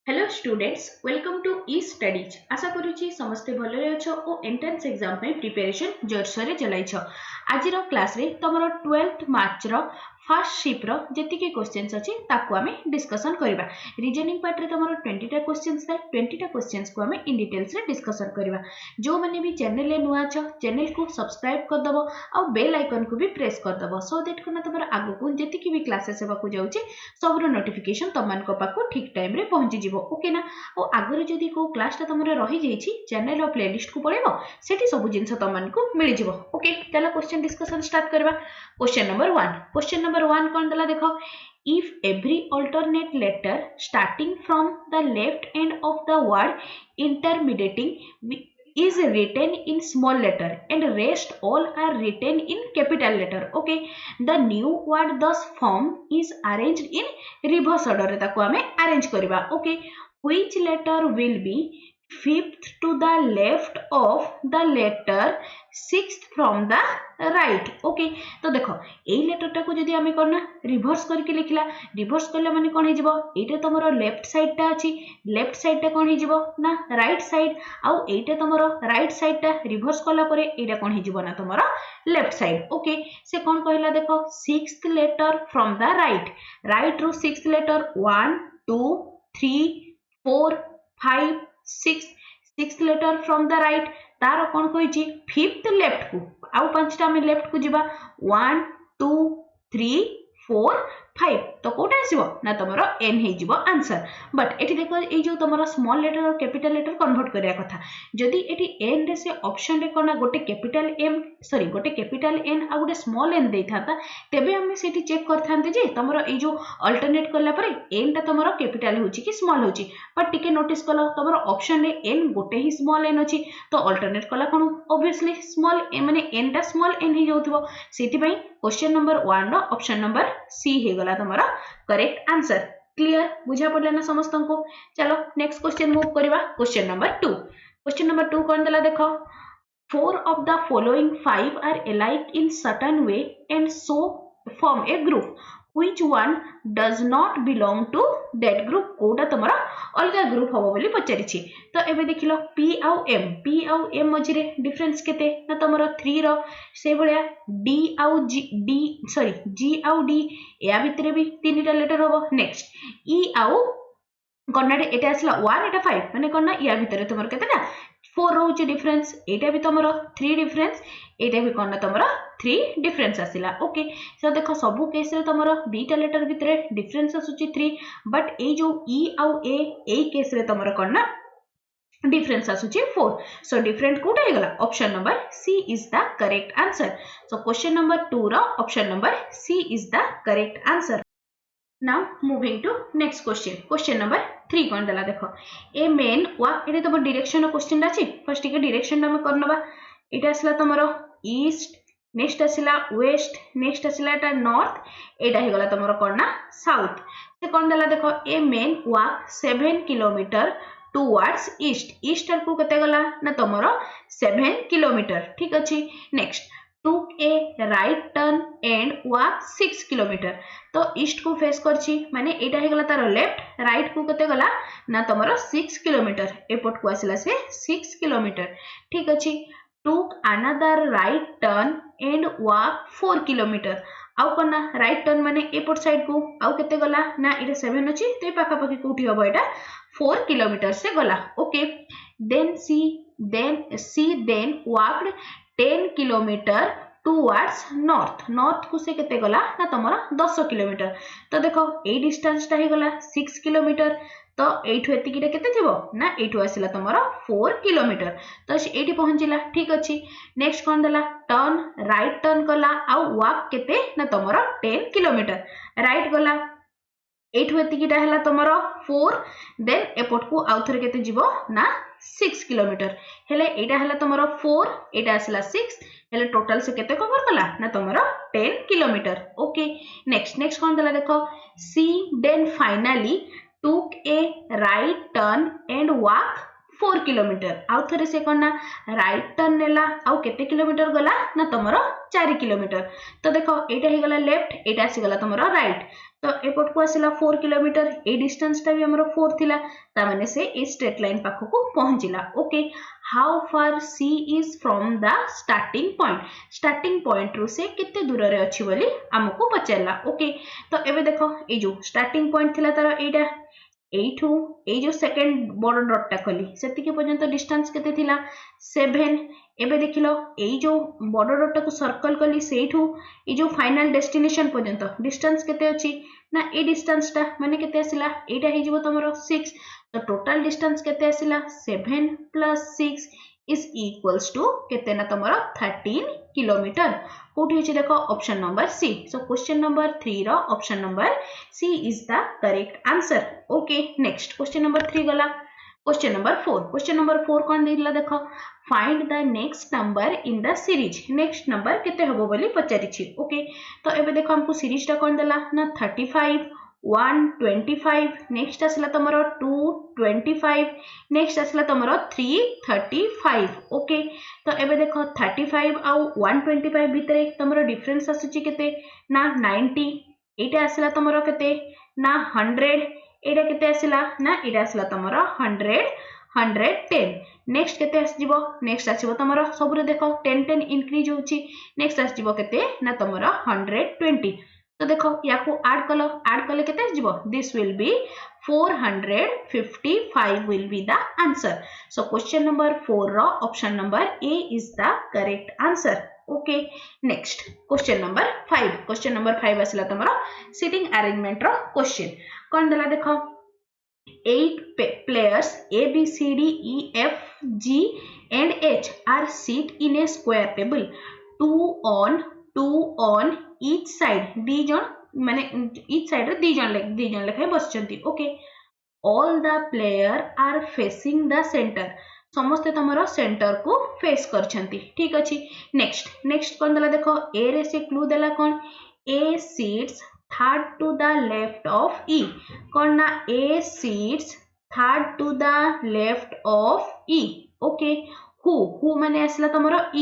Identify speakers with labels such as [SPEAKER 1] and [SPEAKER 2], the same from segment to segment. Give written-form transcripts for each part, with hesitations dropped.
[SPEAKER 1] Hello students welcome to e studies आशा करुच्ची समस्ते भलरे अच्छो और एंट्रेंस एग्जाम पे प्रिपरेशन जोरसोर चलाइछ। आज क्लास रे तुम 12th मार्च रो फर्स्ट शिप रो जेतिके क्वेश्चंस अछि ताकू आमे डिस्कशन करबा। रीजनिंग पार्ट रे तुमरो 20टा क्वेश्चंस था 20टा क्वेश्चंस को आमे इन डिटेल्स रे डिस्कशन करबा। जो माने भी चैनल ले नुआ छ चैनल को सब्सक्राइब कर दबो और बेल आइकन को भी प्रेस कर दबो सो दैट कोना तुमरो आगु को जेतिके भी क्लासेस हेबा को जाउची सबरो नोटिफिकेशन तमन को पाको ठीक टाइम रे पहुंची जिवो। ओके ना और आगरे जदी को क्लासटा तुमरो रही जाईची चैनल और प्लेलिस्ट को पळेबो सेठी सब जिंस तमन को मिल जिवो। ओके चलो क्वेश्चन डिस्कशन स्टार्ट करबा। क्वेश्चन नंबर 1 क्वेश्चन नंबर 1 कोन दला देखो if every alternate letter starting from the left end of the word intermediating is written in small letter and rest all are written in capital letter. Okay, the new word thus form is arranged in reverse order ताको हमें arrange करिबा. Okay, which letter will be fifth to the left of the letter sixth from the right. Okay तो देखो एई letter टाको जदी हमें करना reverse करके लिखला रिवर्स करले माने कोन हे जिवो एटा तमरो लेफ्ट साइड टा अछि लेफ्ट साइड टा कोन हे जिवो ना राइट साइड आउ एटा तमरो राइट साइड टा रिवर्स करला परे एटा कोन हे जिवो ना तमरो लेफ्ट साइड. ओके से कोन कहला देखो sixth letter from the right right रो sixth letter 1 2 3 4 5 sixth letter from the right तार कौन कही फिफ्थ लेफ्ट को आउ पांचटा में लेफ्ट को जीवा 1 2 3 4 5 तो कोटा आसीबो ना तमरो एन हे जीवो आंसर. बट एठी देखो ए जो तमरो स्मॉल लेटर और कैपिटल लेटर कन्वर्ट करिया कथा जदी एठी एन रे से ऑप्शन रे कोना गोटे कैपिटल एम सॉरी गोटे कैपिटल एन आ गोटे स्मॉल एन देई थाता तेबे हम सेठी चेक करथांते जे तमरो ए जो अल्टरनेट करला परे एन ता तमरो कैपिटल होची कि स्मॉल होची बट टिके नोटिस कलो तमरो ऑप्शन रे एन गोटे ही स्मॉल एन अछि तो अल्टरनेट कला कोन ऑब्वियसली स्मॉल ए माने एन ता स्मॉल एन ही जाउथबो सेठी पई क्वेश्चन नंबर 1 रो ऑप्शन नंबर सी हे गला तमरो करेक्ट आंसर. क्लियर बुझा पड़ला ना समस्त को. चलो नेक्स्ट क्वेश्चन मूव करबा. क्वेश्चन नंबर 2 क्वेश्चन नंबर 2 कोन दला देखो 4 of the following 5 are alike in certain way and so form a group which one does not belong to that group Kota तमरा अलगा ग्रुप हबो बोली पचारि छी. तो एबे देखिलो p आउ m मझिरे डिफरेंस केते ना तमरा 3 रो से भलिया d आउ g आउ d या भितरे भी तीनटा लेटर हबो. नेक्स्ट e आउ कन्नाडे एटा आसला 1 एटा 5 माने कन्ना या भितरे तमर केतेटा 4 रोचे डिफरेंस एटा भी तमरो 3 डिफरेंस एटा भी कन्ना तमरो 3 डिफरेंस आसिला. ओके सो देखो सबु केस रे तमरो बीटा लेटर भितरे डिफरेंस आसुची 3 बट ए जो ई आउ ए केस रे तमरो कन्ना डिफरेंस आसुची 4 सो डिफरेंट कोटा हे गला option number C is the correct answer. So question number 2 रो option number C is the correct answer. Now moving to next question. Question number 3 कौन दला देखो ए मेन वा एटे तम डायरेक्शन क्वेश्चन अछि फर्स्ट के डायरेक्शन हम करनबा एटा असला तमरो ईस्ट नेक्स्ट असला वेस्ट नेक्स्ट असला एटा नॉर्थ एटा हे गला तमरो कोना साउथ से कौन दला देखो ए मेन वा 7 किलोमीटर टुवर्ड्स ईस्ट ईस्ट को कते गला ना तमरो 7 किलोमीटर ठीक अछि. Next took a right turn and walk 6 kilometre तो ईस्ट को फेस करछि माने एटा हे गला तार लेफ्ट राइट को कते गला ना तमरो 6 किलोमीटर एपट को आसिला से 6 किलोमीटर ठीक अछि. took another right turn and walk 4 kilometre आउ कोना राइट टर्न माने एपट साइड को आउ केते गला ना एटा 7 अछि तो पाका पाकी कोठी हबो एटा 4 किलोमीटर से गला. Okay then she then walked 10 kilometre towards north को से केते गला ना तमरा 10 किलोमीटर तो देखो ए डिस्टेंस ता हे गला 6 किलोमीटर तो एठु एतिकीटा केते थिबो ना एठु आसिला तमरा 4 किलोमीटर तो एठी पहुंचिला ठीक अछि. नेक्स्ट कोन दला टर्न राइट टर्न कला आ वॉक केते ना तमरा 10 किलोमीटर राइट गला एठु एतिकीटा हला तमरा 4 देन एपट को आउथर केते जिवो ना 6 किलोमीटर हेले एटा हला तमरो 4 एटा आसला 6 हेले टोटल से केते कवर कला ना तमरो 10 किलोमीटर. ओके नेक्स्ट कोन दला देखो she then finally took a right turn and walk 4 kilometre आउ थरे से कोन ना राइट टर्न नेला आउ केते किलोमीटर गला ना तमरो 4 किलोमीटर तो देखो एटा हे गला लेफ्ट एटा आसी गला तमरो राइट तो एपट को आसिला 4 किलोमीटर ए डिस्टेंस टा भी हमरो 4 थिला ता माने से ए स्ट्रेट लाइन पाखो को पहुंचिला okay how far she is from the starting point रु से केते दूर रे अछि बोली हमको पचारला ओके तो एबे देखो ए जो स्टार्टिंग पॉइंट थिला तार एटा एठू ए जो सेकंड बड़ डॉट टा खली सेति के पर्यंत डिस्टेंस केते थिला 7 एबे देखिलो ए जो बड़ डॉट टा को सर्कल कली सेठू ए जो फाइनल डेस्टिनेशन पर्यंत डिस्टेंस केते अछि ना ए डिस्टेंस टा माने केते आसिला एटा हे जीवो तमरो 6 तो टोटल डिस्टेंस केते आसिला 7 + 6 is equals to केते ना तमरो 13 किलोमीटर कोठी होची देखो option number C so question number 3 रो option number C is the correct answer okay next question number 3 गला क्वेश्चन नंबर 4 कोन दिला देखो find the next number in the series next number केते हबो बोली पचारि छी ओके तो एबे देखो हमको सीरीज टा कोन देला ना 35 125 नेक्स्ट आसला तमरो 225 नेक्स्ट आसला तमरो 335 ओके तो एबे देखो 35 आउ 125 भितरे तमरो डिफरेंस आसुची केते ना 90 एटा आसला तमरो केते ना 100 एटा केते आसला ना एटा आसला तमरो 100 110 नेक्स्ट केते आसीबो नेक्स्ट आसीबो तमरो सबरे देखो 10 10 इंक्रीज होची नेक्स्ट आसीबो केते ना तमरो 120 तो देखो याको ऐड कले केते आसीबो this will be 455 will be the answer so question number 4 रो option number A is the correct answer okay next question number 5 आसला तमरो सीटिंग अरेंजमेंट रो क्वेश्चन कोन देला देखो 8 players A B C D E F G and H are sit in a square table 2 on each side दी जन माने each side रे दी जन लेखाय बसचंती okay all the player are facing the center समस्ते तमरो centre को face करछंती ठीक अछि next कोन देला देखो ए रे से क्लू देला कोन A sits third to the left of E कोन ना A sits third to the left of E okay who माने आसला तमरो E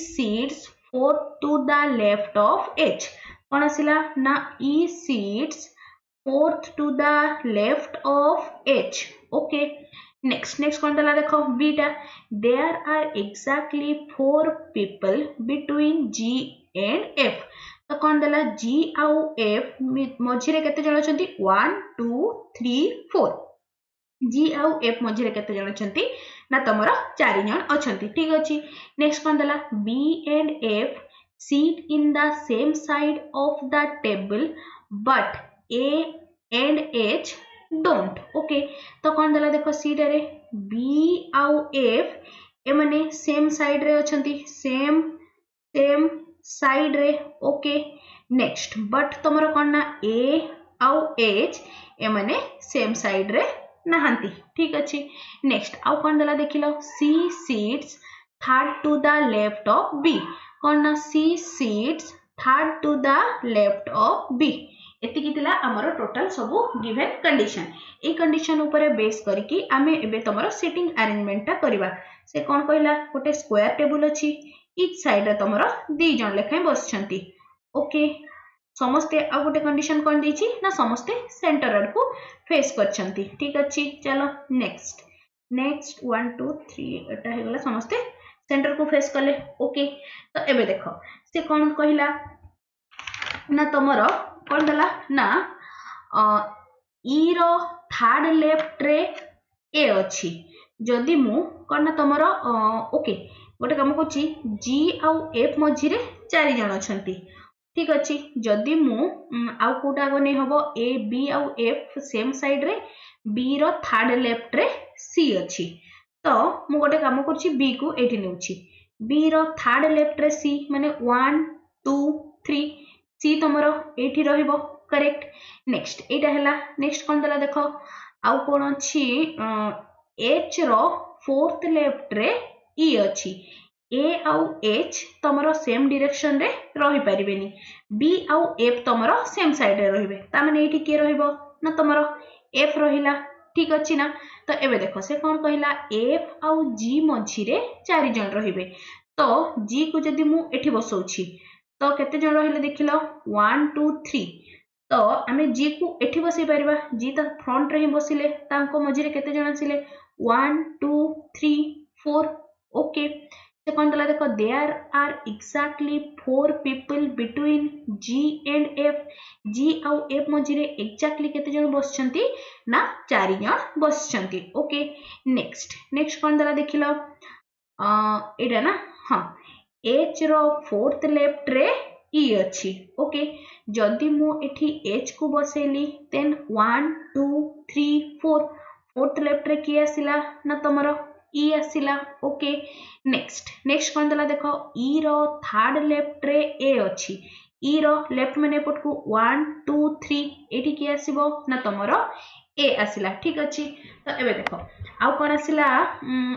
[SPEAKER 1] sits fourth to the left of H कौन आसिला ना E sits fourth to the left of H okay next कौन देला देखो B टा there are exactly 4 people between G and F तो कौन देला G आउ F मझिरे केते जण अछंती 1 2 3 4 G आउ F मझिरे केते जण अछंती ना तमरो 4 जण अछंती ठीक अछि नेक्स्ट कोन देला B and F sit in the same side of the table but A and H don't okay तो कोन देला देखो C रे B आउ F ए माने सेम साइड रे अछंती सेम साइड रे ओके नेक्स्ट बट तमरो कोन ना A आउ H ए माने सेम साइड रे नहांती ठीक अछि नेक्स्ट आउ कोन देला देखिलो C sits third to the left of B कोन ना C sits third to the left of B एति कितिला हमरो टोटल सब गिवन कंडीशन ए कंडीशन ऊपर बेस करके आमे एबे तमरो सेटिंग अरेंजमेंट ता करबा से कोन कहला गोटे स्क्वायर टेबल अछि ईच साइड रे तमरो दी जण लेखाय बसछंती ओके समस्ते आ गोटे कंडीशन कोन देछि ना समस्ते सेंटर आड़ को फेस करछंती ठीक अछि चलो नेक्स्ट 1 2 3 एटा हे गला समस्ते सेंटर को फेस कले ओके तो एबे देखो से कोन कहला ना तमरो कोन दला ना ई रो थर्ड लेफ्ट रे ए अछि जदी मु कोन ना तमरो ओके गोटे काम कोची G आउ F मझी रे 4 जण अछंती ठीक अछि जदी मु आउ कोटा आगो नै हबो A B आउ F सेम साइड रे B रो थर्ड लेफ्ट रे C अछि तो मु गोटे काम करछि B को एठी नेउछि B रो थर्ड लेफ्ट रे C माने 1 2 3 C तमरो एठी रहिबो करेक्ट नेक्स्ट एटा हला नेक्स्ट कोन दला देखो आउ कोन अछि H रो फोर्थ लेफ्ट रे E अछि A आउ H तमरो सेम डायरेक्शन रे रहि परिबेनी B आउ F तमरो सेम साइड रे रहिबे ता माने एठी के रहिबो ना तमरो F रहिला ठीक अच्छी ना। तो एबे देखो से कौन कहला एफ आउ जी मझिरे 4 जन रहिबे। तो जी को जदि मु एठी बसौछि तो केते जन रहिले देखिलो 1 2 3। तो आमे जी को एठी बसै परबा। जी त फ्रंट रे ही बसिले तांको मझिरे केते जन आसिले 1 2 3 4। ओके से कौन दला देखो there are exactly 4 people between G and F. G आउ एफ मझिरे एक्जाक्टली केते जन बसछंती ना 4 जन बसछंती। ओके नेक्स्ट नेक्स्ट कौन दला देखिलो एटा ना हाँ एच रो फोर्थ लेफ्ट रे ई अच्छी। ओके जदि मु एठी एच को बसेली देन 1 2 3 4 फोर्थ लेफ्ट रे की आसिला ना तमरो ई आसिला। ओके नेक्स्ट नेक्स्ट कौन दला देखो ई रो थर्ड लेफ्ट रे ए अच्छी। ई रो लेफ्ट माने एपट को 1 2 3 एठी की आसीबो ना तमरो ए आसिला। ठीक अच्छी। तो एबे देखो आउ कौन आसिला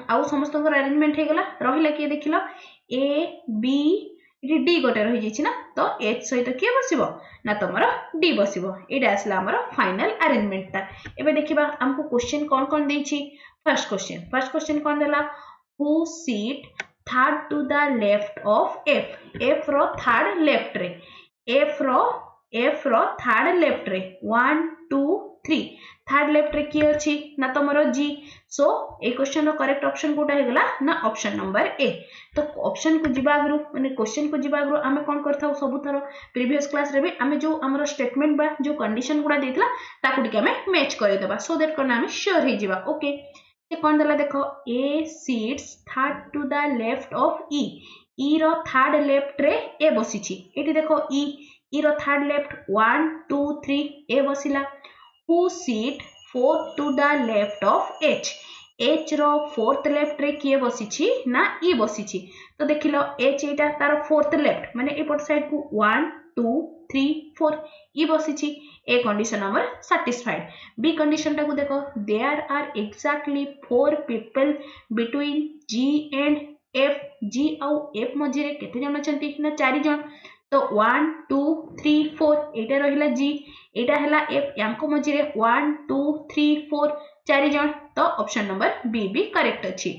[SPEAKER 1] आउ समस्त अरेंजमेंट हो गला रहिला किए देखिलो ए बी ये डी गोटे रही जाइछि ना। तो एच सहित किए बसिबो ना तमरो डी बसिबो। एटा आसला हमरो फाइनल अरेंजमेंट ता। एबे देखिबा हमको क्वेश्चन कोन कोन देछि। फर्स्ट क्वेश्चन कोन देला who seat third to the left of F. F रो थर्ड लेफ्ट रे एफ रो थर्ड लेफ्ट रे 1 2 3 थर्ड लेफ्ट रे की अछि ना तमरो जी। सो ए क्वेश्चन रो करेक्ट ऑप्शन कोटा हे गला ना ऑप्शन नंबर ए। तो ऑप्शन को जिबा आगरु माने क्वेश्चन को जिबा आगरु आमे कोन करथाउ सब थरो प्रीवियस क्लास रे भी आमे जो हमरो स्टेटमेंट बा जो कंडीशन गुडा देतला ताकू टिके आमे मैच करे देबा सो दैट कोन आमे श्योर हे जिबा। ओके ए कोन दला देखो A seats third to the left of E. E रो थर्ड लेफ्ट रे ए बसिछि। एठी देखो ई रो थर्ड लेफ्ट 1 2 3 ए बसिला। Who seat fourth to the left of H. H रो फोर्थ लेफ्ट रे किए बसिछि ना ई बसिछि। तो देखिलो एच एटा तार फोर्थ लेफ्ट माने एपट साइड को 1 2 3 4 ई बसिछि। A condition number satisfied. B condition टाको देखो there are exactly 4 people between G and F. G आउ एफ मझिरे केते जन अछंती ना 4 जन। तो 1 2 3 4 एटा रहिला जी एटा हैला एफ यांको मझिरे 1 2 3 4 4 जन। तो ऑप्शन नंबर बी भी करेक्ट अछि।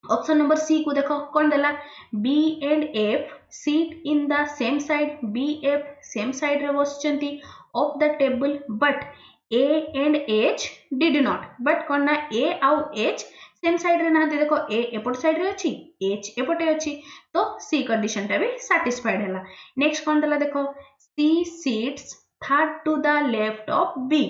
[SPEAKER 1] ऑप्शन नंबर सी को देखो कौन देला B and F seat in the same side. B F same side रे बसचंती of the table but A and H did not. But कौन ना ए आउ एच सेम साइड रे ना देखो ए एपट साइड रे अछि एच एपटे अछि। तो सी कंडीशन टा भी सैटिस्फाइड हैला। नेक्स्ट कौन देला देखो C seats third to the left of B.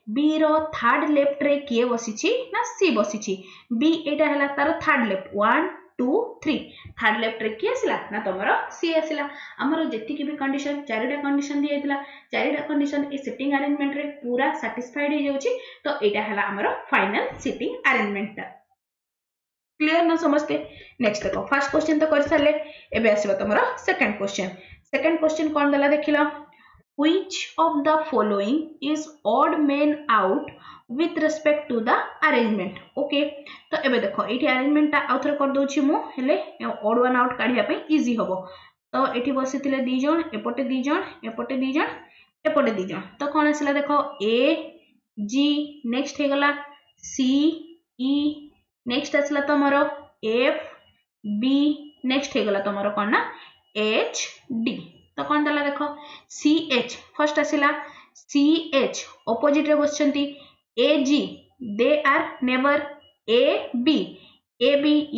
[SPEAKER 1] B रो थर्ड लेफ्ट रे किए बसिछि ना सी बसिछि। बी एटा हैला तार थर्ड लेफ्ट 1 2 3 थर्ड लेफ्ट रे किए आसिला ना तमरो सी आसिला। हमरो जेति के भी कंडीशन चारिटा कंडीशन दिया हैला चारिटा कंडीशन ए सेटिंग अरेंजमेंट रे पूरा सैटिस्फाइड हे जाउछि। तो एटा हैला हमरो फाइनल सेटिंग अरेंजमेंट ता। क्लियर ना समझते। नेक्स्ट देखो फर्स्ट क्वेश्चन तो कर सारे एबे आसीबा तमरो सेकंड क्वेश्चन। सेकंड क्वेश्चन कोन दला देखिलो which of the following is odd man out with respect to the arrangement। Okay तो एबे देखो एठी अरेंजमेंट ता आउथरे कर दोछि मु हेले odd one out काढिया पे इजी होबो। तो एठी बसितिले 2 जन एपटे 2 जन एपटे 2 जन एपटे 2 जन। तो कोन आसिला देखो ए जी नेक्स्ट हे गला सी ई नेक्स्ट आसला तमरो एफ बी नेक्स्ट हे गला तमरो कोन ना एच डी। तो कोन दला देखो सी एच फर्स्ट आसिला सी एच ऑपोजिट रे बसचंती A G they are neighbour A B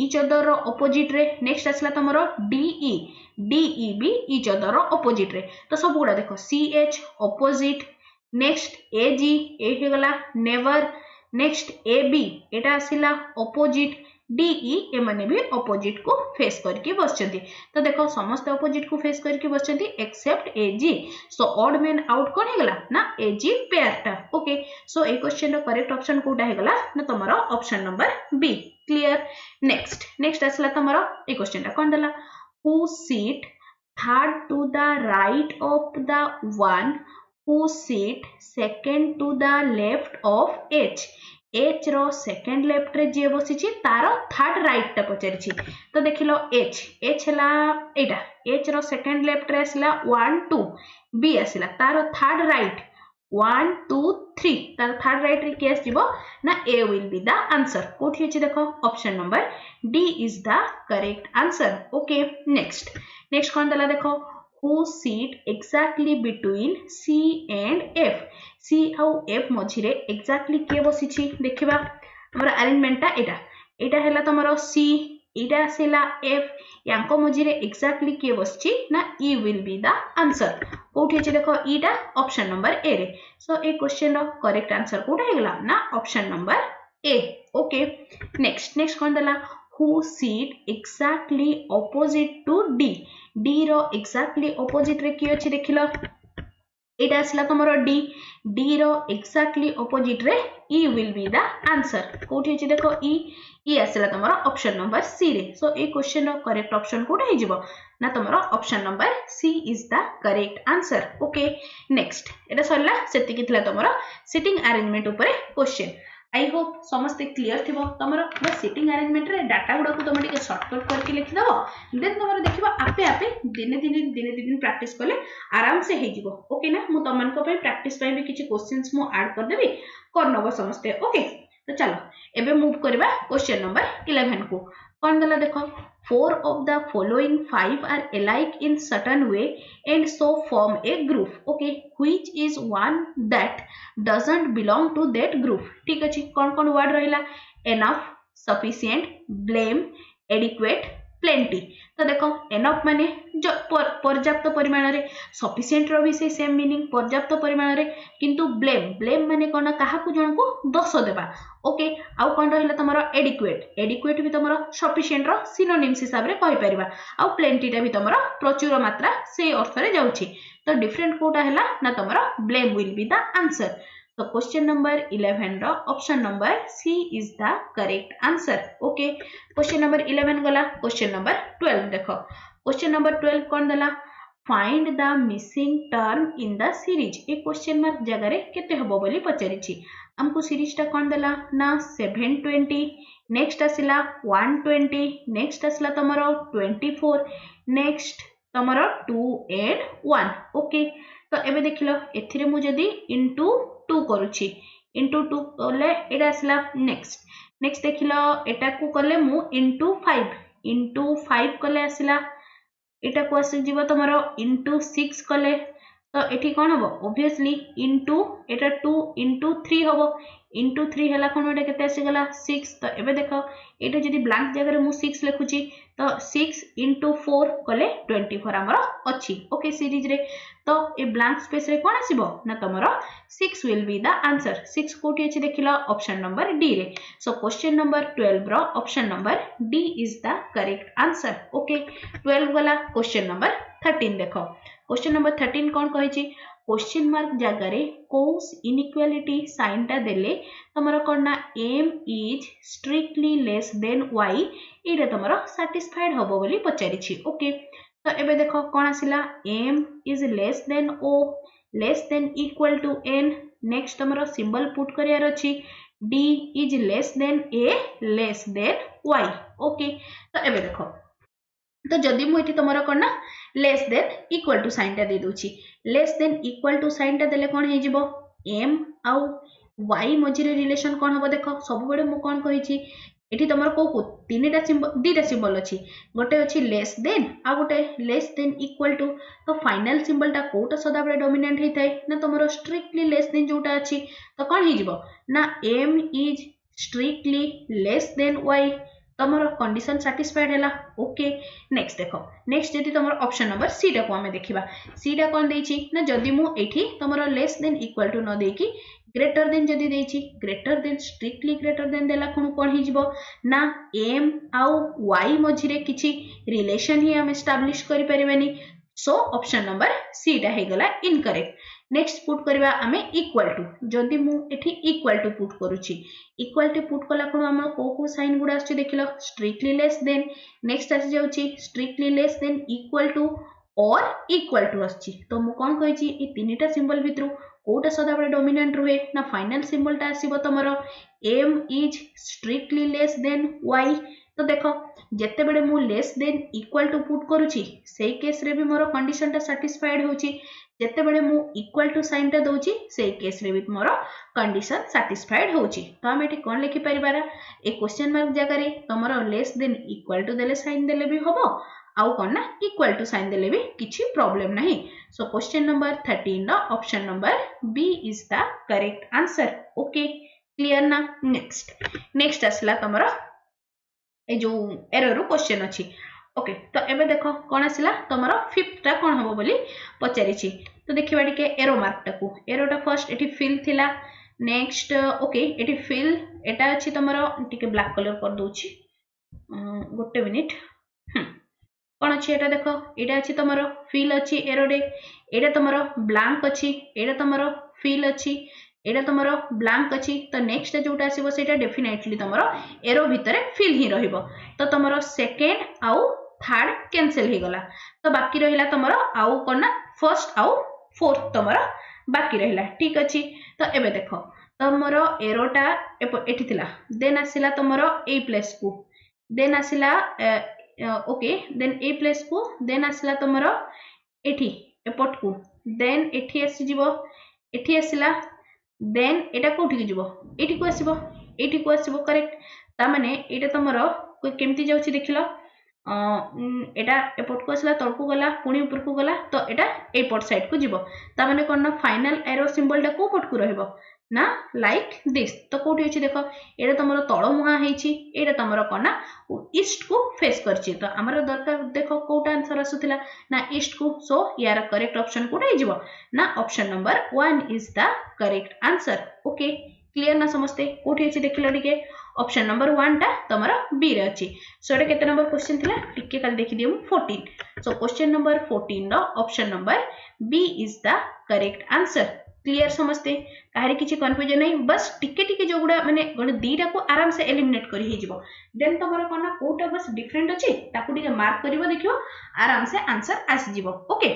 [SPEAKER 1] each other रो ऑपोजिट रे। नेक्स्ट आसला तमरो डी ई बी ईच अदर रो ऑपोजिट रे। तो सब गुडा देखो C H opposite next A G ए हे गला neighbour next A B Etah आसिला opposite DE ए माने भी ऑपोजिट को फेस करके बसचंती। तो देखो समस्त ऑपोजिट को फेस करके बसचंती except A G. So odd man out कोन हेगला ना ए जी पेयर टा। ओके सो ए क्वेश्चन रो करेक्ट ऑप्शन कोटा हेगला ना तमरो option number B. Clear. Next next आसला तमरो ए क्वेश्चन टा कोन दला who seat third to the right of the one who seat second to the left of H. H रो सेकंड लेफ्ट रे जे बसिछि तार थर्ड राइट टा पचरिछि। तो देखिलो एच हला एटा एच रो सेकंड लेफ्ट रे आसिला 1 2 बी आसिला तार थर्ड राइट 1 2 3 तार थर्ड राइट रे केस जीवो ना A will be the answer कोठी अछि देखो option number D is the correct answer okay next next कोन दला देखो who sit exactly between C and F C आउ F मझिरे exactly के बसिछि देखिबा हमरा अरेंजमेंट ता एटा हैला तमरो C एटा आसेला F यांको मझिरे exactly के बसछि ना E will be the answer कोठी अछि देखो ईटा ऑप्शन नंबर ए रे सो ए क्वेश्चन रो करेक्ट आंसर कोठा हेगला ना option number A okay next कोन दला who sit exactly opposite to D D row exactly opposite रे की अछि देखिलो एटा आसला तमरो D रो exactly opposite रे E will be the answer कोठी अछि देखो E आसला तमरो ऑप्शन नंबर सी रे सो ए क्वेश्चन रो करेक्ट ऑप्शन कोठा हे जिवो ना तमरो option number C is the correct answer okay next एटा सरला सेति किथला तमरो सिटिंग अरेंजमेंट ऊपर क्वेश्चन आई होप समस्त क्लियर थिबो तमरो पूरा सिटिंग अरेंजमेंट रे डाटा गुडा को तुम टिके शॉर्टकट करके लिखि दबो देन तमरो देखिबो आपे आपे दिन प्रैक्टिस करले आराम से हे जिवो ओके ना मु तमन को पे प्रैक्टिस पे भी किछि क्वेश्चंस मु ऐड कर देबी कर नबो समस्त ओके तो चलो एबे मूव करबा क्वेश्चन नंबर 11 को कोन दला देखो 4 of the following 5 are alike in certain way and so form a group okay which is one that doesn't belong to that group ठीक अछि कोन वर्ड रहिला enough sufficient blame adequate plenty तो देखो enough माने जो पर्याप्त परिमाण रे sufficient रो भी से सेम मीनिंग पर्याप्त परिमाण रे किंतु blame माने कोन काहा को जण को दोष देबा ओके आउ कोन रहिला तमरो adequate भी तमरो sufficient रो सिनोनिम्स हिसाब रे कहि परिबा आउ plenty टा भी तमरो प्रचुर मात्रा से अर्थ रे जाउछि तो डिफरेंट कोटा हैला ना तमरो blame will be the answer so question number 11 रो option number C is the correct answer okay question number 11 गला question number 12 देखो question number 12 कोन दला find the missing term in the series A question mark जगह रे केते हबो बोली पचारिछि हमको सीरीज टा कोन दला ना 720 नेक्स्ट आसिला 120 नेक्स्ट आसिला तमरो 24 नेक्स्ट तमरो 2 and 1 ओके तो एबे देखिलो एथिरे मु जदी इनटू 2 करूछि इनटू 2 कले एटा आसिला नेक्स्ट देखिलो एटा को कले मु इनटू 5 कले आसिला एटा को आसी जीव तमरो इनटू 6 कले तो एठी कोन हबो ऑब्वियसली इनटू एटा 2 इनटू 3 हबो इनटू 3 हला कोन एटा केते आसी गला 6 तो एबे देखो एटा जदी ब्लैंक जगह रे मु 6 लिखुची तो 6 इनटू 4 कले 24 हमरो अछि ओके सीरीज रे तो ए ब्लैंक स्पेस रे कोन आसीबो ना तमरो 6 विल बी द आंसर 6 कोठी अछि देखिला ऑप्शन नंबर डी रे सो क्वेश्चन नंबर 12 रो option number D is the correct answer okay 12 वाला क्वेश्चन नंबर 13 देखो क्वेश्चन नंबर 13 कोन कहिछि क्वेश्चन मार्क जगह रे कोस इनइक्वालिटी साइन ता देले तमरो कोना m is strictly less than y Etah तमरो satisfied होबो बोली पचारिछि ओके तो एबे देखो कोन आसिला m is less than o less than equal to n next तमरो सिंबल पुट करियार अछि d is less than a less than y okay तो एबे देखो तो जदि मु एठी तमरो कोन less than equal to sign ता दे दोछि less than equal to sign ता देले कोन हे जिवो m आउ y मझिरे रिलेशन कोन हबो देखो सब बडे मु कोन कहिछि एठी तमरो को तीनटा सिंबल दीटा सिंबल अछि गोटे अछि लेस देन आ गोटे लेस देन इक्वल टू तो फाइनल सिंबल ता कोटा सदा बडे डोमिनेंट हे थाए ना तमरो स्ट्रिक्टली लेस देन जोटा अछि तो कोन हे जिवो ना m is strictly less than y तमरो कंडीशन सैटिस्फाइड हैला ओके नेक्स्ट देखो नेक्स्ट जदी तमरो ऑप्शन नंबर सी टा को हमें देखिबा सी टा कोन देछि ना जदी मु एठी तमरो लेस देन इक्वल टू न देकी ग्रेटर देन जदी देछि greater than strictly greater than देला कोन हि जिवो ना m आउ y मझिरे किछि रिलेशन ही हम एस्टैब्लिश करि परिबेनी सो ऑप्शन नंबर सी टा हे गला इनकरेक्ट नेक्स्ट पुट करबा हमें इक्वल टू जदी मु एठी इक्वल टू पुट करूची इक्वल टू पुट कला कोन हम को साइन गुडा आछि देखिलो स्ट्रिक्टली लेस देन नेक्स्ट आसी जाउची strictly less than equal to और इक्वल टू आछि तो मु कोन कहिची ए तीनटा सिंबल भितरु कोटा सदा बडे डोमिनेंट रहे ना फाइनल सिंबल ता आसीबो तमरो m is strictly less than y तो देख जिते बड़े मु less than equal to put करुची से केस रे भी मोर कंडीशन टा सैटिस्फाइड होची जिते बड़े मु इक्वल टू साइन टा दउची से केस रे भी मोर कंडीशन सैटिस्फाइड होची तो हम एठी कोन लिखि परिबारा ए क्वेश्चन मार्क जगह रे तमरो लेस देन इक्वल टू देले साइन देले भी हबो आउ कोन ना इक्वल टू साइन देले भी किछि प्रॉब्लम नहीं सो क्वेश्चन नंबर 13 नो option number B is the correct answer okay clear ना नेक्स्ट असला तमरो ए जो एरर रो क्वेश्चन अछि ओके तो एबे देखो कोन आसिला तमरो फिफ्थ टा कोन हबो बोली पचारि छी तो देखिबा टिके एरो मार्क टाकू एरोटा फर्स्ट एठी फिल थिला नेक्स्ट ओके एठी फिल एटा अछि तमरो टिके ब्लैक कलर कर दोछि गोटे मिनिट कोन अछि एटा देखो एटा अछि तमरो फिल अछि एरोडे एटा तमरो ब्लैंक अछि एटा तमरो फिल अछि एटा तमरो ब्लैंक अछि तो नेक्स्ट जोटा आसीबो सेटा डेफिनेटली तमरो एरो भितरे फिल ही रहिबो तो तमरो सेकंड आउ थर्ड कैंसिल हे गला तो बाकी रहिला तमरो आउ कोन ना फर्स्ट आउ फोर्थ तमरो बाकी रहिला ठीक अछि तो एबे देखो तमरो एरोटा एठी थिला देन आसिला तमरो ए प्लेस को देन आसिला ओके देन ए प्लेस को देन आसिला तमरो एठी एपट को देन एठी आसी जिवो एठी आसिला देन एटा कोठी की जिवो एठी को आसीबो करेक्ट ता माने एटा तमरो केमती जाउची देखिलो एटा एपट को आसला तळकू गला पुणी ऊपर को गला तो एटा एपट साइड को जिवो ता माने कोन ना फाइनल एरो सिंबल टा को पट को रहइबो ना लाइक दिस तो कोठी अछि देखो एटा तमरो तळ मुहा हेछि एटा तमरो कोन ना ईस्ट को फेस करछि तो हमर दरकार देखो कोटा आंसर आसुथिला ना ईस्ट को सो यार करेक्ट ऑप्शन कोटा हिजिवो ना option number 1 is the correct answer okay clear ना समझते कोठी अछि देखिलो टिके ऑप्शन नंबर 1 टा तमरो बी रे अछि सो एटा केते नंबर क्वेश्चन थिला टिके काल देखि दियौ 14 सो क्वेश्चन नंबर 14 रो option number B is the correct answer clear समझते काहे किछि कंफ्यूजन नहीं बस टिके जो गुडा माने गण दीटा को आराम से एलिमिनेट करी हे जिवो देन तमरो कोना कोटा बस डिफरेंट अछि ताकू टिके मार्क करिवो देखियो आराम से आंसर आसी जिवो ओके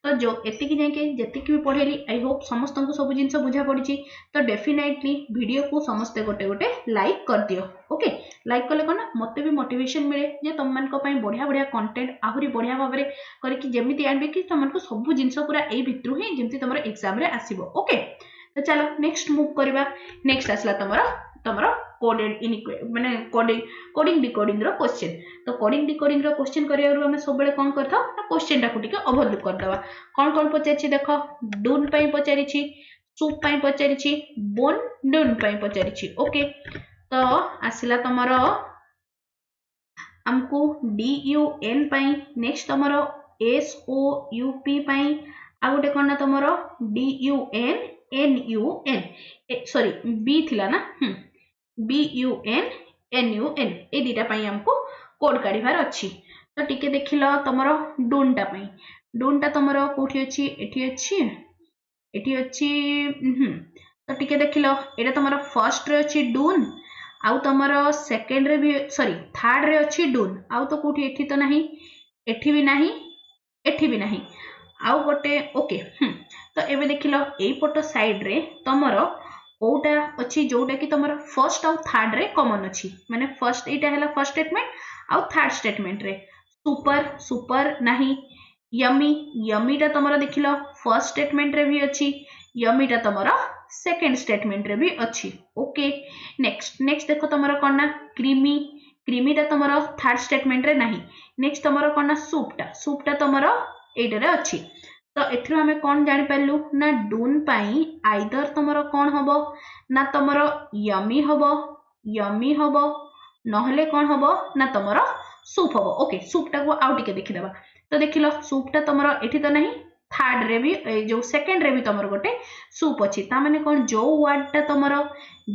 [SPEAKER 1] तो जो एतिकी जाके जेतिकी भी पढेली आई होप समस्त को सब जिंस बुझा पड़ी तो डेफिनेटली वीडियो को समस्त गोटे गोटे लाइक कर दियो ओके लाइक कले कोना मते भी मोटिवेशन मिले जे तुम मान को पई बढ़िया बढ़िया कंटेंट आहुरी बढ़िया भाबरे करी कि जेमिति आनबे कि तुम को सब जिंस पूरा ए भितरु ही जेमिति तमरो एग्जाम रे आसीबो ओके तो चलो नेक्स्ट मूव करबा नेक्स्ट आसला तमरो कोडेड इनइक्वालिटी माने कोडिंग डिकोडिंग रो क्वेश्चन तो कोडिंग डिकोडिंग रो क्वेश्चन करिया रो हमें सब बेले कोन करथौ ना क्वेश्चन टा को टिके ओवरलुक कर दवा कोन पचारि देखो डून पई पचारि छी सूप पई पचारि छी बोन डून पई पचारि छी ओके तो आसिला तमरो हमको डी यू एन पई नेक्स्ट तमरो एस ओ यू पी पई आ गोटे कोन ना तमरो D U N N U N sorry B थिला ना B U N U N ए दीटा पई हमको कोड काढिबार अछि तो टिके देखिलो तमरो डून टा तमरो कोठी अछि एठी अछि तो टिके देखिलो एटा तमरो फर्स्ट रे अछि डून आउ तमरो सेकंड रे भी सॉरी थर्ड रे अछि डून आउ तो कोठी एठी तो नाही एठी भी नाही आउ गोटे ओके तो एबे देखिलो एई पटो साइड रे तमरो कोटा अछि जोटा कि तमरो फर्स्ट आउ थर्ड रे कॉमन अछि माने फर्स्ट एटा हैला फर्स्ट स्टेटमेंट आउ थर्ड स्टेटमेंट रे सुपर नाही यमी टा तमरो देखिलो फर्स्ट स्टेटमेंट रे भी अछि यमी टा तमरो सेकंड स्टेटमेंट रे भी अछि ओके नेक्स्ट देखो तमरो कोन ना क्रीमी टा तमरो थर्ड स्टेटमेंट रे नाही नेक्स्ट तमरो कोन ना सूप टा तमरो एटा रे अछि तो एथरो हमें कौन जानि पारलु ना डून पाई आइदर तमरो कौन हबो ना तमरो यमी हबो नहले कौन हबो ना तमरो सूप हबो ओके सूप टा को आउ टिके देखि देबा तो देखिलो सूप टा तमरो एठी तो नहीं थर्ड रे भी जो सेकंड रे भी तमरो गोटे सूप अछि ता माने कौन जो वर्ड टा तमरो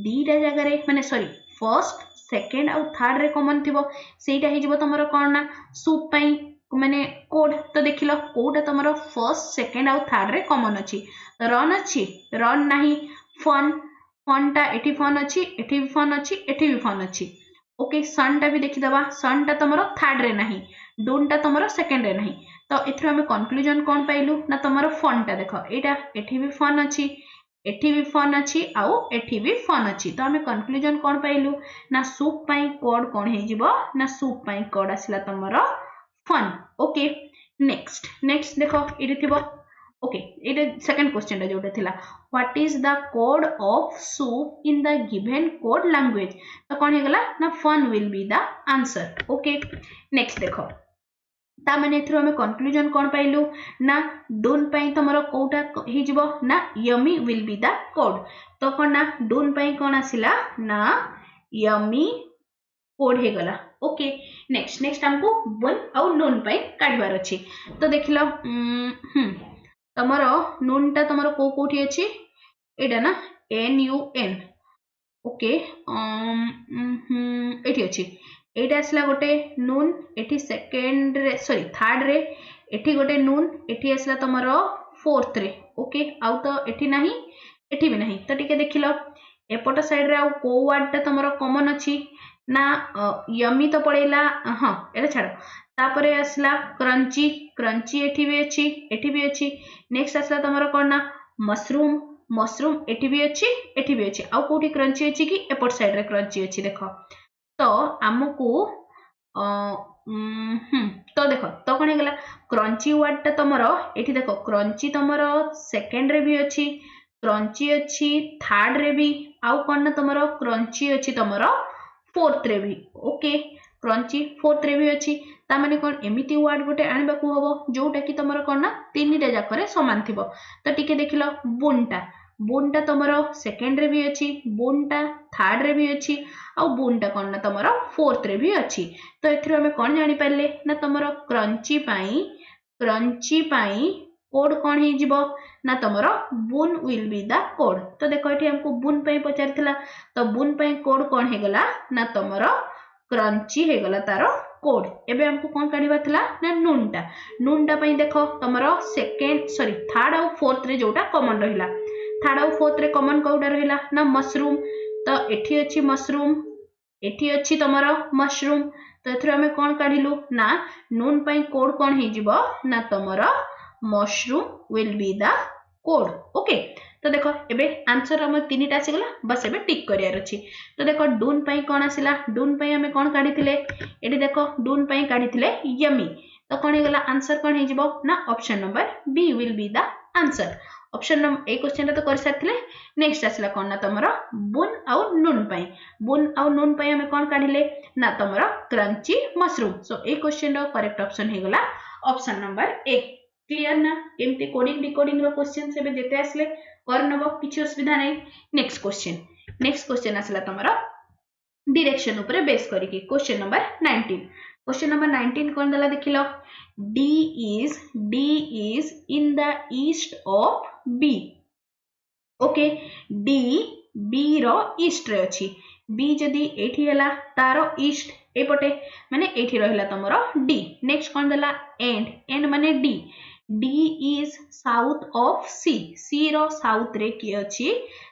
[SPEAKER 1] दीटा जगह रे माने सॉरी फर्स्ट सेकंड आउ थर्ड रे कॉमन थिबो सेटा हे जिवो तमरो कौन ना सूप पाई माने कोड तो देखिलो कोड तमरो फर्स्ट सेकंड आउ थर्ड रे कॉमन अछि रन नाही फन टा एठी फन अछि एठी भी फन अछि एठी भी फन अछि ओके सन टा भी देखि दबा सन टा तमरो थर्ड रे नाही डून टा तमरो सेकंड रे नाही तो एथरो हमें कंक्लूजन कोन पाइलु ना तमरो फन टा देखो एटा एठी भी फन अछि एठी भी फन अच्छी आउ एठी भी फन अच्छी तो आम कनक्लूजन कौन पाइलु ना सूप पाई कोड कौन हे जिवो ना सूप पाई कोड आसला तमरो फन ओके नेक्स्ट नेक्स्ट देखो इडी थिबो ओके इडे सेकंड क्वेश्चन रे जोटा थिला what is the code of soup in the given code language तो कौन हे गला ना fun will be the answer okay next देखो ता माने एथरो हमें कंक्लूजन कोन पाइलु ना डून पई तमरो कोटा हि जिवो ना yummy will be the code तो कोन ना डून पई कोन आसिला ना यमी कोड हे गला ओके नेक्स्ट नेक्स्ट हमको वन आउ नून पई काढबार अछि तो देखिलो तमरो नून ता तमरो को कोठी अछि एडा ना एन यू एन ओके एठी अछि एटा आसला गोटे नून एठी सेकेंड रे सॉरी थर्ड रे एठी गोटे नून एठी आसला तमरो फोर्थ रे ओके आउ तो एठी नाही एठी भी नाही तो टिके देखिलो एपट साइड रे आउ को वर्ड ता तमरो कॉमन अछि ना यमी तो पड़ेला हां एटा छाड़ो तापरे आसला क्रंची क्रंची एठी भी अछि नेक्स्ट आसला तमरो कोन ना मशरूम मशरूम एठी भी अछि आउ कोठी क्रंची अछि कि एपट साइड रे क्रंची अछि देखो तो आमको तो देखो तो कौन गला क्रंची वर्ड टा तमरो एठी देखो क्रंची तमरो सेकंड रे भी अछि क्रंची अछि थर्ड रे भी आउ कोन ना तमरो क्रंची अछि तमरो फोर्थ रे भी ओके क्रंची फोर्थ रे भी अछि ता माने कोन एमिति वर्ड गोटे आनिबा को हबो जोटा कि तमरो कोन ना तीनटा जाकरे समान थिबो तो टिके देखिलो बुनटा तमरो सेकंड रे भी अछि बुनटा थर्ड रे भी अछि आ बुनटा कोन ना तमरो फोर्थ रे भी अछि तो एथरो हमें कोन जानि पाले ना तमरो क्रंची पाई कोड कोन हे जिवो ना तमरो बुन विल बी द कोड तो देखो एठी हमको बुन पाई पचारथिला तो बुन पाई कोड कोन हे गला ना तमरो क्रंची हे गला तारो कोड एबे हमको कोन काढिबा थिला ना नूनटा पाई देखो तमरो सेकंड सॉरी थर्ड और फोर्थ रे जोटा कॉमन रहिला थर्ड और फोर्थ रे कॉमन कोडा रहिला ना मशरूम तो एठी अछि मशरूम एठी अछि तमरो मशरूम तो एथरो हमें कोन काढिलु ना नून पई कोड कोन हे जिवो ना तमरो mushroom will be the code okay तो देखो एबे आंसर हम तीनटा आसी गला बस एबे टिक करियार अछि तो देखो डून पई कोन आसिला डून पई हमें कोन काढिथिले एठी देखो डून पई काढिथिले यमी तो कोन हे गला आंसर कोन हे जिवो ना option number B will be the answer option number A question तो कर साथिले नेक्स्ट आसला कोन ना तमरो बुन आउ नून पई हमें कोन काढिले ना तमरो क्रंची मशरूम सो ए क्वेश्चन रो करेक्ट ऑप्शन हे गला ऑप्शन नंबर ए क्लियर ना केमते कोडिंग डिकोडिंग रो क्वेश्चन से बे जेते आसले कर नबो किछि असुविधा नै नेक्स्ट क्वेश्चन आसला तमरो डायरेक्शन ऊपर बेस करिके क्वेश्चन नंबर 19 कोन दला देखिलो D is in the east of B ओके D B रो ईस्ट रे अछि B जदी एठी हला तारो ईस्ट एपटे माने एठी रहला तमरो D नेक्स्ट कोन दला एंड माने D is south of C रो साउथ रे की अछि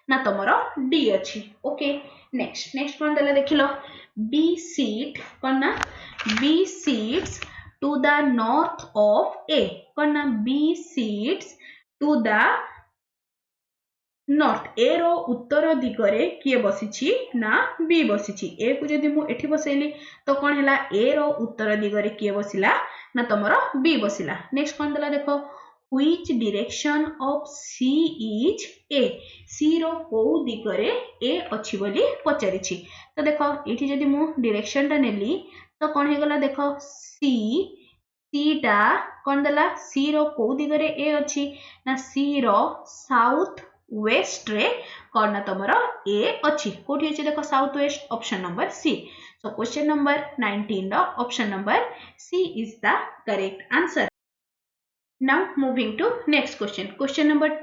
[SPEAKER 1] ना तमरो D अछि ओके नेक्स्ट कोन दला देखिलो B seat कोन ना B seats to the north of A कोन ना B seats to the north ए रो उत्तर दिगरे किए बसिछि ना बी बसिछि ए को जदी मु एठी बसैली तो कोन हैला ए रो उत्तर दिगरे किए बसिला ना तमरो बी बसिला नेक्स्ट कोन दला देखो which direction of C is A C रो को दिगरे ए अछि बोली पचारिछि तो देखो एठी जदी मु डायरेक्शन ता नेली तो कोन हे गला देखो सी टा कोन दला सी रो को दिगरे ए अछि ना सी रो साउथ वेस्ट रे कोन ना तमरो ए अछि कोठी अछि देखो south west option number C so question number 19 रो option number C is the correct answer now moving to next question number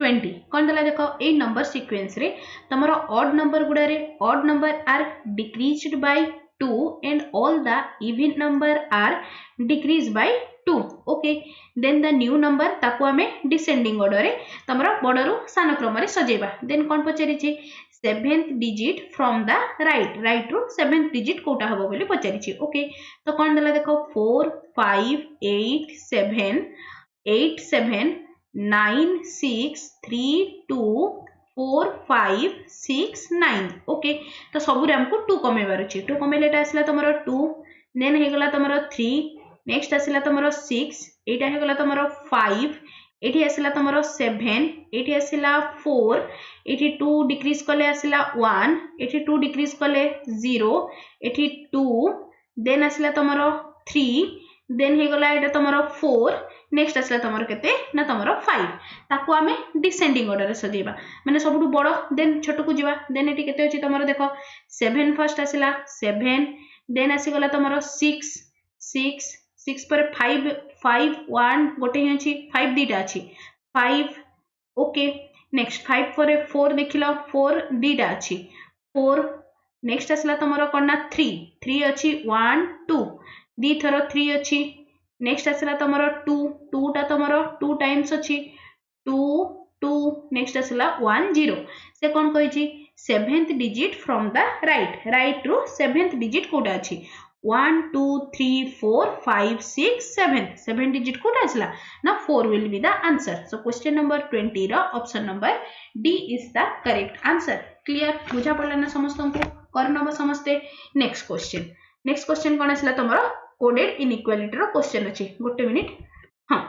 [SPEAKER 1] 20 कोन दला देखो ए नंबर सीक्वेंस रे तमरो ऑड नंबर गुडा रे odd number are decreased by 2 and all the even number are decreased by 2 okay then the new number ताको हमें descending order रे तमरो बडरू सान क्रम रे सजेबा then कोन पचरी छि 7th digit from the right row 7th digit Kota हबो बोली पचरी छि okay तो कोन दला देखो 4 5 8 7 9 6 3 2 4 5 6 9 ओके तो सबुरे हमको 2 कमेबार अछि 2 कमेले एटा आसला तमरो 2 देन हे गला तमरो 3 नेक्स्ट आसला तमरो 6 एटा हे गला तमरो 5 एठी आसला तमरो 7 एठी आसला 4 एठी 2 डिक्रीज कले आसला 1 एठी 2 डिक्रीज कले 0 एठी 2 देन आसला तमरो 3 देन हे गला एटा तमरो 4 नेक्स्ट आसला तमरो केते ना तमरो 5 ताको आमे डिसेंडिंग ऑर्डर रे सजेबा माने सबटु बड़ देन छोटो को जीवा देन एटी केते अछि तमरो देखो 7 फर्स्ट आसला 7 देन आसी गला तमरो 6 6 6 पर 5 5 1 गोटे ही अछि 5 दीटा अछि 5 ओके नेक्स्ट 5 पर 4 देखिलो 4 दीटा अछि 4 नेक्स्ट आसला तमरो कोना 3 3 अछि 1 2 दी थरो 3 अछि नेक्स्ट आसला तमरो 2 2 टा तमरो 2 टाइम्स अछि 2 2 नेक्स्ट आसला 1 0 से कोन कहि छी 7th digit from the right रू 7th डिजिट कोटा अछि 1 2 3 4 5 6 7 7 डिजिट कोटा आसला ना 4 will be the answer so question number 20 रो ऑप्शन नंबर D is the correct answer clear बुझा पड़ला ना समस्त को करनबो समस्ते नेक्स्ट क्वेश्चन कोन आसला तमरो कोडेड इनइक्वालिटी रो क्वेश्चन अछि गोटे मिनिट हां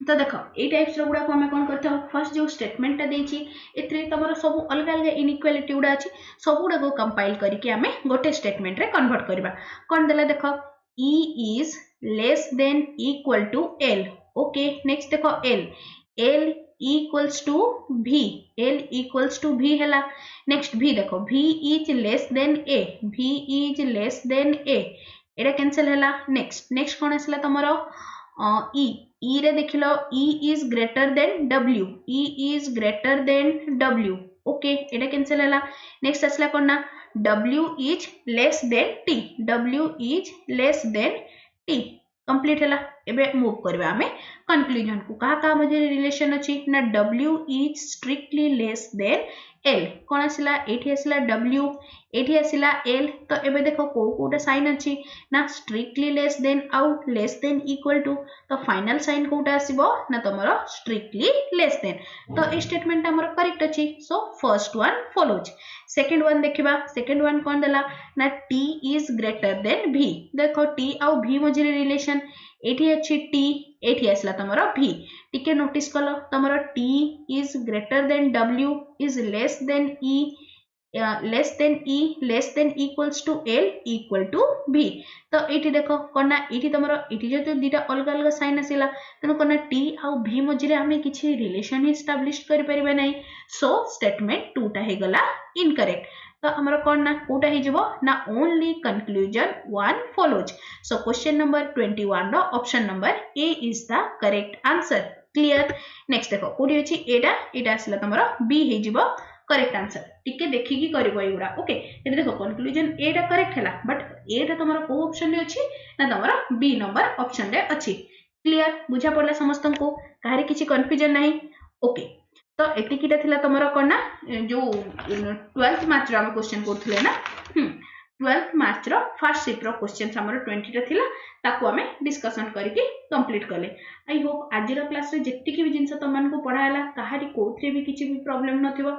[SPEAKER 1] तो देखो ए टाइप्स रो गुडा को हमें कोन करथौ फर्स्ट जो स्टेटमेंट ता देछि एथरे तमरो सब अलग अलग इनइक्वालिटी गुडा अछि सब गुडा को कंपाइल करके हमें गोटे स्टेटमेंट रे कन्वर्ट करबा कोन देला देखो e is less than equal to l okay next देखो l equals to v हैला नेक्स्ट v देखो v is less than a Etah cancel हैला नेक्स्ट कोन आसला तमरो e रे देखिलो e is greater than w okay Etah cancel हैला next आसला कोन ना w is less than t complete हैला एबे मूव करबा हमें कंक्लूजन को कहा मजे रिलेशन अछि ना w is strictly less than l कोन आसला एठी आसला w एठी आसला l तो एबे देखो कोटा साइन अछि ना strictly less than आउ less than equal to तो फाइनल साइन कोटा आसीबो ना तमरो strictly less than तो ए स्टेटमेंट हमर करेक्ट अछि so first one follows second one देखिबा सेकंड वन कोन देला ना t is greater than v देखो t आउ v मजे रिलेशन एठी अछि t एठी आसला तमरो v टिके नोटिस कलो तमरो t is greater than w is less than equals to l equal to v तो एठी देखो कोना एठी तमरो एठी जते दीटा अलग अलग साइन आसिला तनो कोना t आउ v मझिरे हमें किछि रिलेशन एस्टैब्लिश करि परिबे नै सो स्टेटमेंट 2 टा हे गला इनकरेक्ट तो हमरो कोन ना कोटा हे जबो ना only conclusion 1 follows so question number 21 रो option number A is the correct answer clear next देखो कोडी अछि एटा आसला तमरो बी हे जबो करेक्ट आंसर टिके देखि की करबो एगुडा ओके एटा देखो कंक्लूजन एटा करेक्ट हैला बट एटा तमरो को ऑप्शन रे अछि ना तमरो बी नंबर ऑप्शन रे अछि क्लियर बुझा पड़ला समस्त को काहे किछि कंफ्यूजन नाही ओके तो एतिकीटा थिला तमरो कोना जो 12th मार्च रो हम क्वेश्चन करथले ना 12th मार्च रो फर्स्ट शिफ्ट रो क्वेश्चन हमरो 20 टा थिला ताको हमें डिस्कशन करके कंप्लीट करले आई होप आज रो क्लास रे जेतिकी भी जिंस तमन को पढायला काहारी कोथरे भी किछि भी प्रॉब्लम नथिबो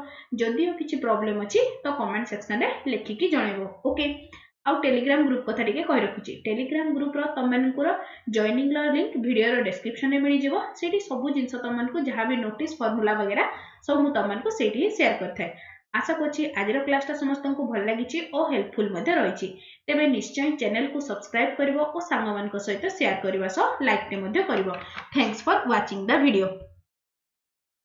[SPEAKER 1] जदियो किछि प्रॉब्लम अछि तो कमेंट सेक्शन रे लिखि की जणाइबो ओके आउ टेलीग्राम ग्रुप कथा टिके कहि रखुची टेलीग्राम ग्रुप रो तमनकुर जॉइनिंग लो लिंक वीडियो रो डिस्क्रिप्शन में मिली जेबो सेठी सब जिंस तमन को जहां भी नोटिस फार्मूला वगैरह सब मु तमन को सेठी शेयर करथाय आशा करछि आज रो क्लास ता समस्त को भल लागिछि और हेल्पफुल मध्ये रहिछि तेबे निश्चय चैनल को सब्सक्राइब करिवो और सांगमान को सहित शेयर करिवा सो लाइक ते मध्ये करिवो thanks for watching the video.